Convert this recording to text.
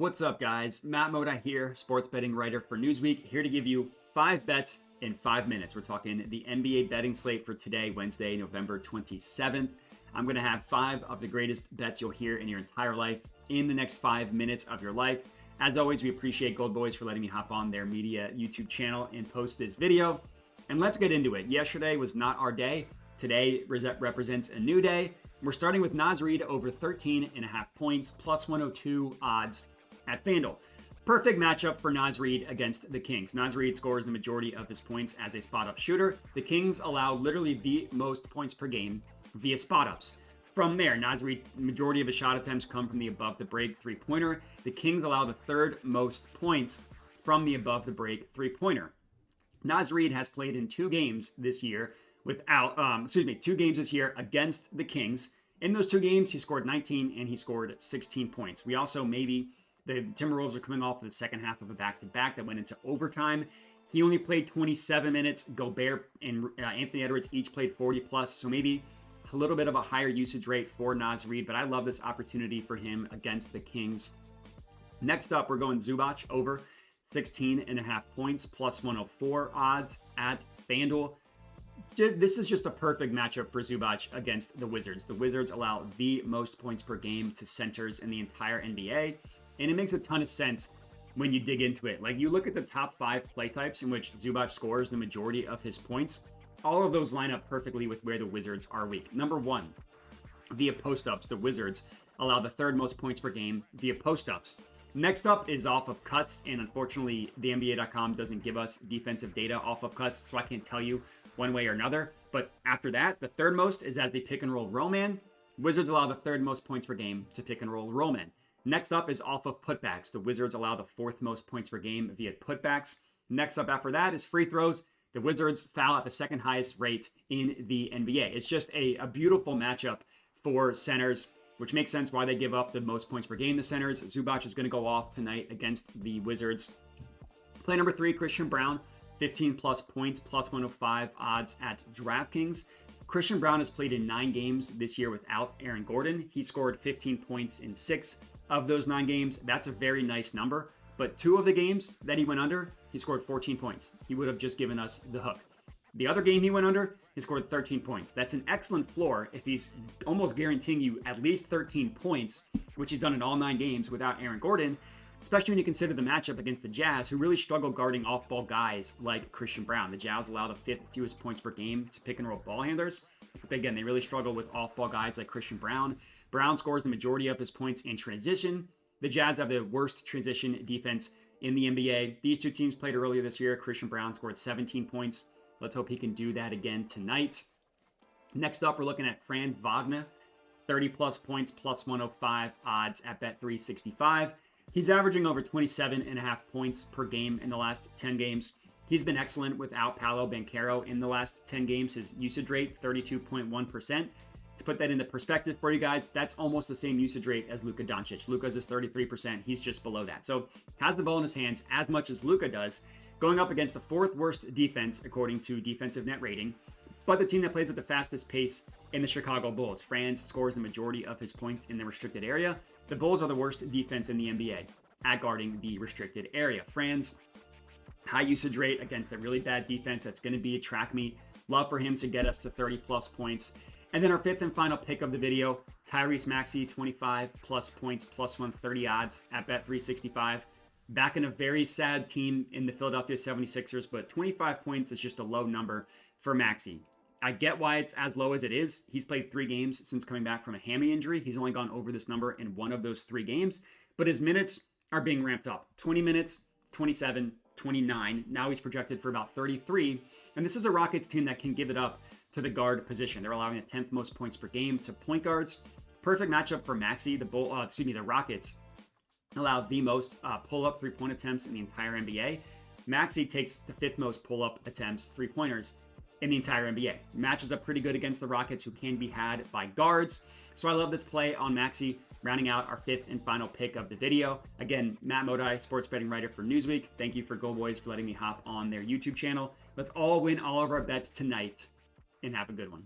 What's up, guys? Matt Modi here, sports betting writer for Newsweek, here to give you 5 bets in 5 minutes. We're talking the NBA betting slate for today, Wednesday, November 27th. I'm going to have 5 of the greatest bets you'll hear in your entire life in the next 5 minutes of your life. As always, we appreciate GoldBoys for letting me hop on their media YouTube channel and post this video. And let's get into it. Yesterday was not our day. Today represents a new day. We're starting with Naz Reid over 13.5 points, plus 102 odds at FanDuel. Perfect matchup for Naz Reid against the Kings. Naz Reid scores the majority of his points as a spot-up shooter. The Kings allow literally the most points per game via spot-ups. From there, Naz Reid, majority of his shot attempts come from the above-the-break three-pointer. The Kings allow the third most points from the above-the-break three-pointer. Naz Reid has played in 2 games this year against the Kings. In those 2 games, he scored 19 and he scored 16 points. We also the Timberwolves are coming off of the second half of a back-to-back that went into overtime. He only played 27 minutes. Gobert and Anthony Edwards each played 40 plus, so maybe a little bit of a higher usage rate for Naz Reid, but I love this opportunity for him against the Kings. Next up, we're going Zubac over 16.5 points, plus 104 odds at FanDuel. This is just a perfect matchup for Zubac against the Wizards. The Wizards allow the most points per game to centers in the entire NBA, and it makes a ton of sense when you dig into it. Like, you look at the top 5 play types in which Zubac scores the majority of his points. All of those line up perfectly with where the Wizards are weak. Number 1, via post-ups. The Wizards allow the third most points per game via post-ups. Next up is off of cuts, and unfortunately, the NBA.com doesn't give us defensive data off of cuts, so I can't tell you one way or another. But after that, the third most is as they pick and roll roll man. Wizards allow the third most points per game to pick and roll roll man. Next up is off of putbacks. The Wizards allow the 4th most points per game via putbacks. Next up after that is free throws. The Wizards foul at the 2nd highest rate in the NBA. It's just a beautiful matchup for centers, which makes sense why they give up the most points per game to centers. Zubac is going to go off tonight against the Wizards. Play number 3, Christian Braun, 15 plus points, plus 105 odds at DraftKings. Christian Braun has played in 9 games this year without Aaron Gordon. He scored 15 points in 6 of those 9 games. That's a very nice number. But 2 of the games that he went under, he scored 14 points. He would have just given us the hook. The other game he went under, he scored 13 points. That's an excellent floor if he's almost guaranteeing you at least 13 points, which he's done in all 9 games without Aaron Gordon, especially when you consider the matchup against the Jazz, who really struggle guarding off-ball guys like Christian Braun. The Jazz allow the 5th fewest points per game to pick-and-roll ball handlers. But again, they really struggle with off-ball guys like Christian Braun. Braun scores the majority of his points in transition. The Jazz have the worst transition defense in the NBA. These 2 teams played earlier this year. Christian Braun scored 17 points. Let's hope he can do that again tonight. Next up, we're looking at Franz Wagner, 30 plus points, plus 105 odds at Bet365. He's averaging over 27.5 points per game in the last 10 games. He's been excellent without Paolo Banchero in the last 10 games. His usage rate, 32.1%. To put that into perspective for you guys, that's almost the same usage rate as Luka Doncic. Luka's is 33%. He's just below that. So has the ball in his hands as much as Luka does, going up against the 4th worst defense according to defensive net rating, but the team that plays at the fastest pace in the Chicago Bulls. Franz scores the majority of his points in the restricted area. The Bulls are the worst defense in the NBA at guarding the restricted area. Franz, high usage rate against a really bad defense. That's going to be a track meet. Love for him to get us to 30 plus points. And then our 5th and final pick of the video, Tyrese Maxey, 25 plus points, plus 130 odds at Bet365. Back in a very sad team in the Philadelphia 76ers, but 25 points is just a low number for Maxey. I get why it's as low as it is. He's played 3 games since coming back from a hammy injury. He's only gone over this number in 1 of those 3 games, but his minutes are being ramped up. 20 minutes, 27, 29. Now he's projected for about 33. And this is a Rockets team that can give it up to the guard position. They're allowing the 10th most points per game to point guards. Perfect matchup for Maxey. The Rockets allow the most pull-up 3-point attempts in the entire NBA. Maxey takes the 5th most pull-up attempts, 3-pointers, in the entire NBA. Matches up pretty good against the Rockets, who can be had by guards. So I love this play on Maxey, rounding out our 5th and final pick of the video. Again, Matt Modi, sports betting writer for Newsweek. Thank you for GoldBoys for letting me hop on their YouTube channel. Let's all win all of our bets tonight and have a good one.